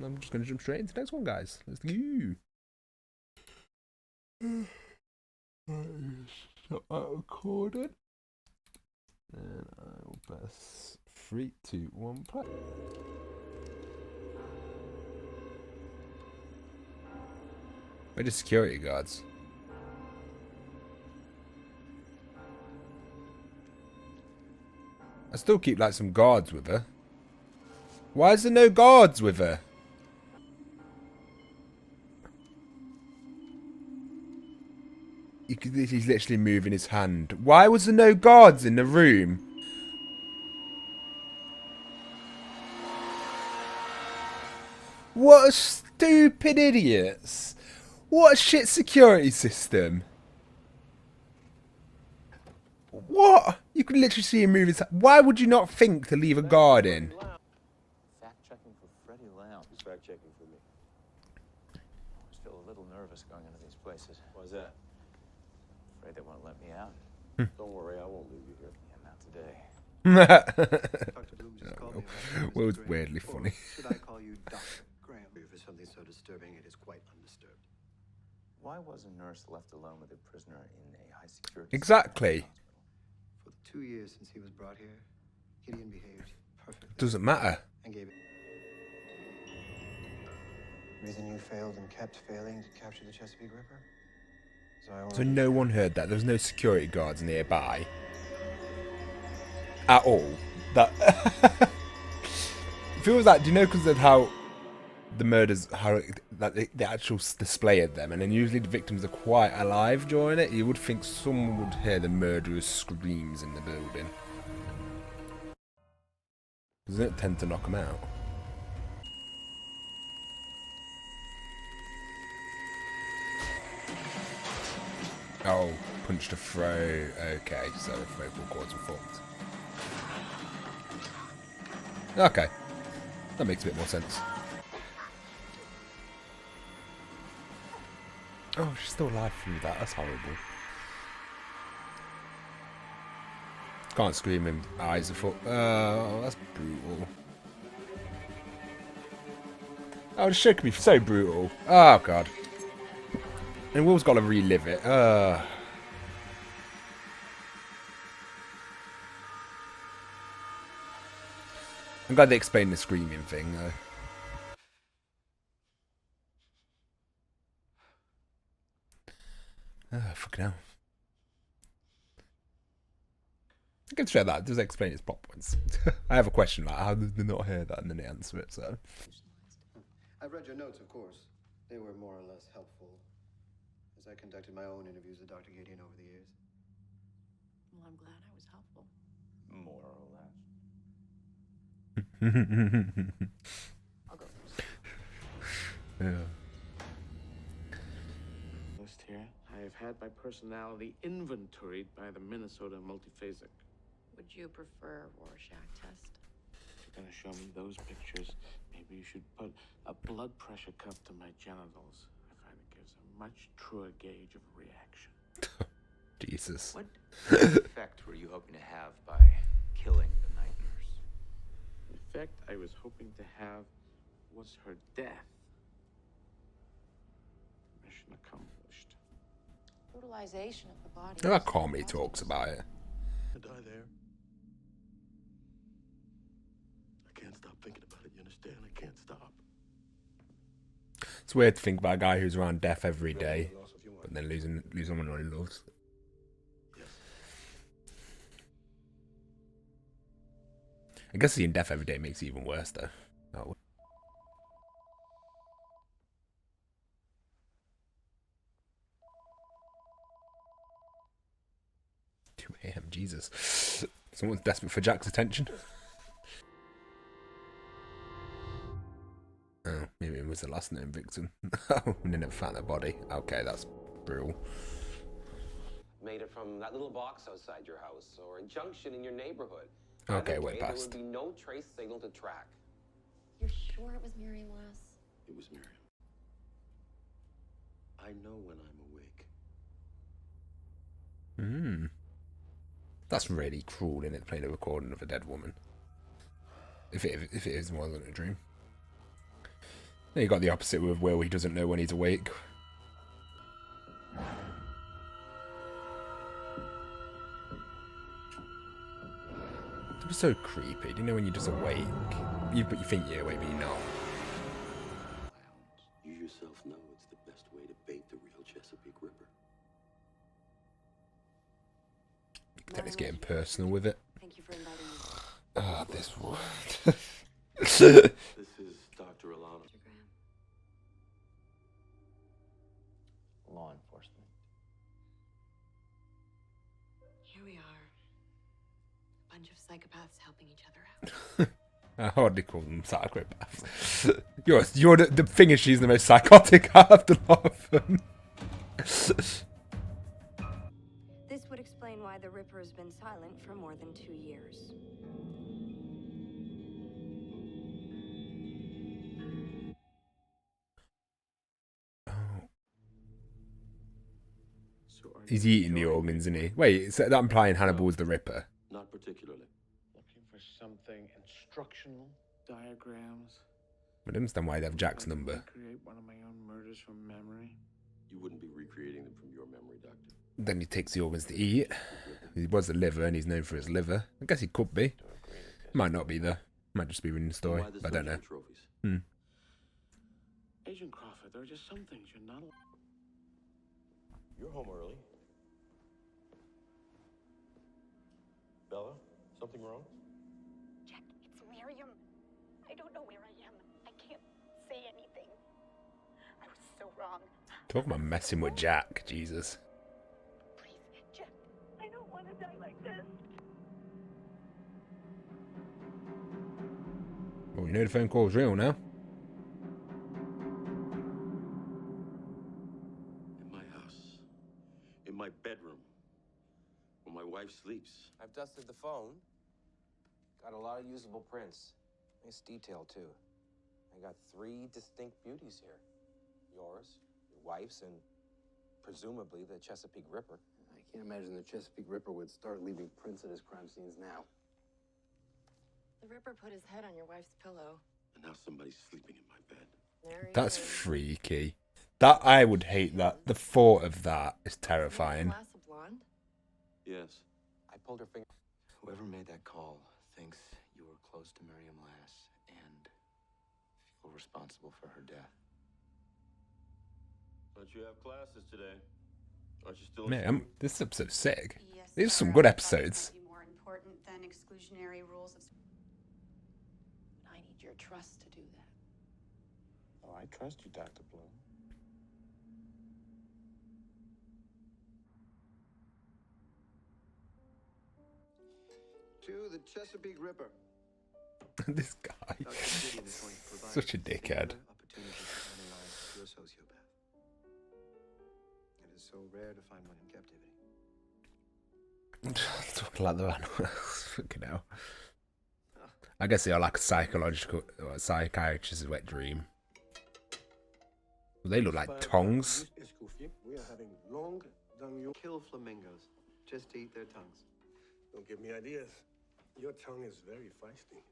I'm just going to jump straight into the next one, guys. Let's go. Stop that recording. And I will press 3, 2, 1, play. Where are the security guards? I still keep like some guards with her. Why is there no guards with her? He's literally moving his hand. Why was there no guards in the room? What a stupid idiots. What a shit security system. What? You can literally see him move his hand. Why would you not think to leave a guard in? Fact-checking for Freddie Lounge. Who's fact-checking for me? I always feel a little nervous going into these places. Why's that? Afraid they won't let me out. Don't worry, I won't leave you here. Yeah, not today. Dr. Bloom just called me about Well, Mr. it's Graham. weirdly Or funny. should I call you Dr. Graham? For something so disturbing, it is quite undisturbed. Why was a nurse left alone with a prisoner in a high-security... Exactly. For the 2 years since he was brought here, Gideon behaved perfectly. Doesn't matter. And gave it. Reason you failed and kept failing to capture the Chesapeake Ripper? So no one heard that. There was no security guards nearby. At all. That feels like, do you know, because of how the murders, how like the actual display of them, and then usually the victims are quite alive during it, you would think someone would hear the murderer's screams in the building. Doesn't it tend to knock them out? Oh, punch to throw. Okay, so vocal cords were formed. Okay. That makes a bit more sense. Oh, she's still alive through that. That's horrible. Can't scream in eyes are full. Oh, that's brutal. Oh, the show can be so brutal. Oh, God. And Will's got to relive it. I'm glad they explained the screaming thing, though. Oh, fucking hell. I can share that. Just explain its plot points. I have a question, like, how did they not hear that? And then they answer it, so. I've read your notes, of course. They were more or less helpful, as I conducted my own interviews with Dr. Gideon over the years. Well, I'm glad I was helpful. More or less. I'll go first. Yeah. List here. I have had my personality inventoried by the Minnesota Multiphasic. Would you prefer a Rorschach test? If you're gonna show me those pictures, maybe you should put a blood pressure cuff to my genitals. I find it gives a much truer gauge of reaction. Jesus. What effect were you hoping to have by killing the night nurse? The effect I was hoping to have was her death. Mission accomplished. Brutalization of the body. Oh, that comedy talks about it. I die there. I can't stop thinking about it, you understand? I can't stop. It's weird to think about a guy who's around death every day, but then losing someone he loves. Yes. I guess seeing death every day makes it even worse, though. That would. 2 a.m. Jesus. Someone's desperate for Jack's attention. Oh, maybe it was the last known victim. Oh, and they never found their body. Okay, that's brutal. Made it from that little box outside your house or a junction in your neighborhood. Okay, Either way way, there past. would be no trace signal to track. You're sure it was Miriam West? It was Miriam. I know when I'm awake. Hmm. That's really cruel, isn't it, playing a recording of a dead woman? If it is more than a dream. Then you got the opposite with Will. He doesn't know when he's awake. It was so creepy. Do you know when you're just awake? But you think you're awake, but you're not. You yourself know it's the best way to bait the real Chesapeake Ripper. You can tell it's getting personal with it. Thank you for inviting me. Ah, this one. This is Dr. Alana. Law enforcement. Here we are. A bunch of psychopaths helping each other out. I hardly call them psychopaths. You're the thing is, she's the most psychotic out of the lot of them. This would explain why the Ripper has been silent for more than 2 years. So are He's you eating the enjoying organs, it? isn't he? Wait, so that implying Hannibal's the Ripper? Not particularly. Looking for something instructional? Diagrams? I don't understand why they have Jack's Like number. Recreate one of my own murders from memory? You wouldn't be recreating them from your memory, Doctor. Then he takes the organs to eat. He was a liver, and he's known for his liver. I guess he could be. Might not be though. Might just be reading the story. Why there's But I don't no know. damn trophies? Agent Crawford, there are just some things you're not allowed. You're home early. Bella, something wrong? Jack, it's Miriam. I don't know where I am. I can't say anything. I was so wrong. Talk about messing with Jack, Jesus. Please, Jack, I don't want to die like this. Well, you know the phone call's real now. In my house. In my bedroom. Where my wife sleeps. I've dusted the phone. Got a lot of usable prints. Nice detail, too. I got 3 distinct beauties here. Yours, your wife's, and presumably the Chesapeake Ripper. I can't imagine the Chesapeake Ripper would start leaving prints at his crime scenes now. The Ripper put his head on your wife's pillow. And now somebody's sleeping in my bed. There he That's is. freaky. That I would hate that. The thought of that is terrifying. Glass of blonde? Yes. I pulled her finger. Whoever made that call thinks you were close to Miriam Lass and feel responsible for her death. Don't you have classes today? Aren't you still Man, this episode's sick. Yes, These are some sir. good I thought it episodes. might be more important than exclusionary rules of. I need your trust to do that. Oh, I trust you, Dr. Bloom. To the Chesapeake Ripper. This guy. Dr. Gideon is going to provide Such a dickhead. singular opportunity to analyze your sociopath. It is so rare to find one in captivity. Talking like the animals. Fucking hell. I guess they are like a psychological or psychiatrist's wet dream. They look like tongs. We are having long done. Kill flamingos. Just to eat their tongues. Don't give me ideas. Your tongue is very feisty.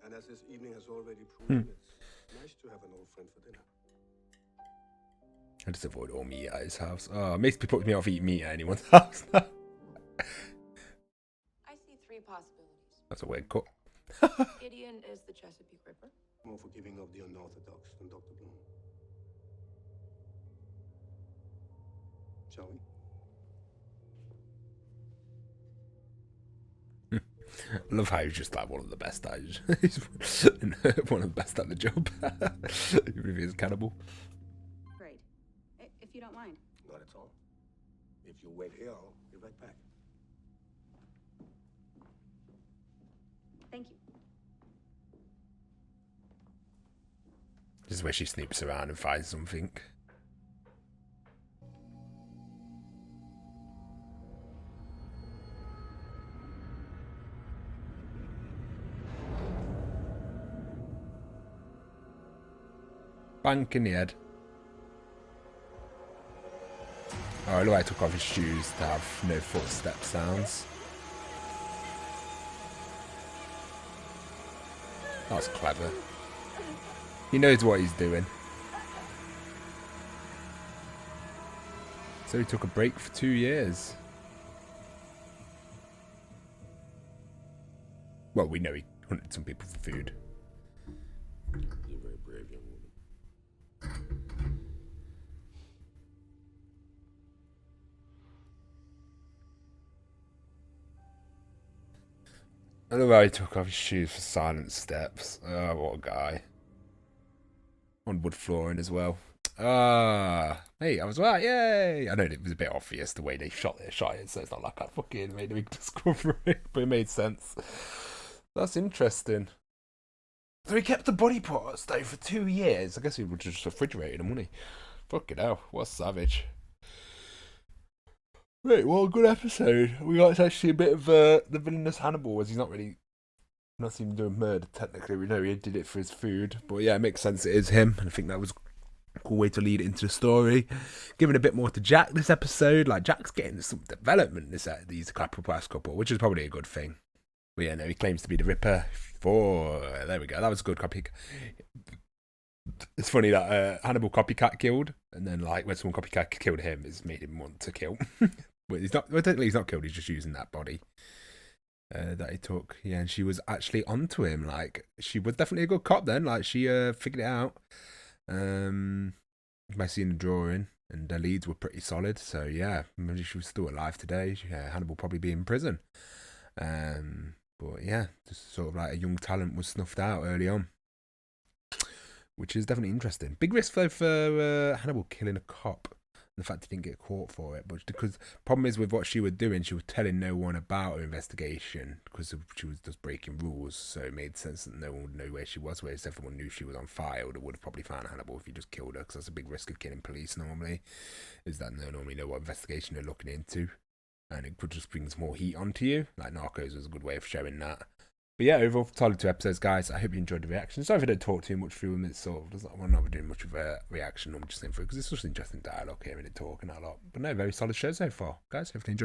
And as this evening has already proven, it's nice to have an old friend for dinner. I just avoid all meat at his house. Oh, it makes me put me off eating meat at anyone's house. I see 3 possibilities. That's a weird cut. Gideon is the Chesapeake Ripper. More forgiving of the unorthodox than Dr. Bloom. Shall we? I love how he's just like one of the best at it. He's one of the best at the job. Even if he's a cannibal. Great. If you don't mind. Not at all. If you wait here, I'll be right back. Thank you. This is where she sneaks around and finds something. Bank in the head. Oh, look, I took off his shoes to have no footstep sounds. That was clever. He knows what he's doing. So he took a break for 2 years. Well, we know he hunted some people for food. You're a very brave young woman. I love how he took off his shoes for silent steps. Oh, what a guy. On wood flooring as well. Hey, I was right, yay! I know it was a bit obvious the way they shot it, so it's not like I fucking made a big discovery, but it made sense. That's interesting. So he kept the body parts though for 2 years. I guess he would just refrigerated them, wouldn't he? Fucking hell, what a savage. Right, well, good episode. We got actually a bit of the villainous Hannibal, as he's not seen him doing murder technically. We know he did it for his food, but yeah, it makes sense it is him, and I think that was a cool way to lead it into the story. Giving a bit more to Jack this episode, like Jack's getting some development these past couple, which is probably a good thing. But yeah, no, he claims to be the Ripper. There we go. That was a good copy. It's funny that Hannibal copycat killed, and then like when someone copycat killed him, it's made him want to kill. But he's not. Well, technically, he's not killed. He's just using that body that he took. Yeah, and she was actually onto him. Like she was definitely a good cop then. Like she figured it out. By seeing the drawing, and the leads were pretty solid. So yeah, maybe she was still alive today. Hannibal probably be in prison. But yeah, just sort of like a young talent was snuffed out early on, which is definitely interesting. Big risk though for Hannibal killing a cop. And the fact he didn't get caught for it, but because problem is with what she was doing, she was telling no one about her investigation because she was just breaking rules. So it made sense that no one would know where she was. Whereas if everyone knew she was on file, they would have probably found Hannibal if you just killed her. Because that's a big risk of killing police normally, is that they normally know what investigation they're looking into, and it could just bring more heat onto you. Like Narcos was a good way of showing that. But yeah, overall, solid 2 episodes, guys. I hope you enjoyed the reaction. Sorry if I don't talk too much through them. It's sort of, I'm not doing much of a reaction. I'm just saying through because it's just interesting dialogue, hearing it talking a lot. But no, very solid show so far, guys. Hopefully you enjoyed.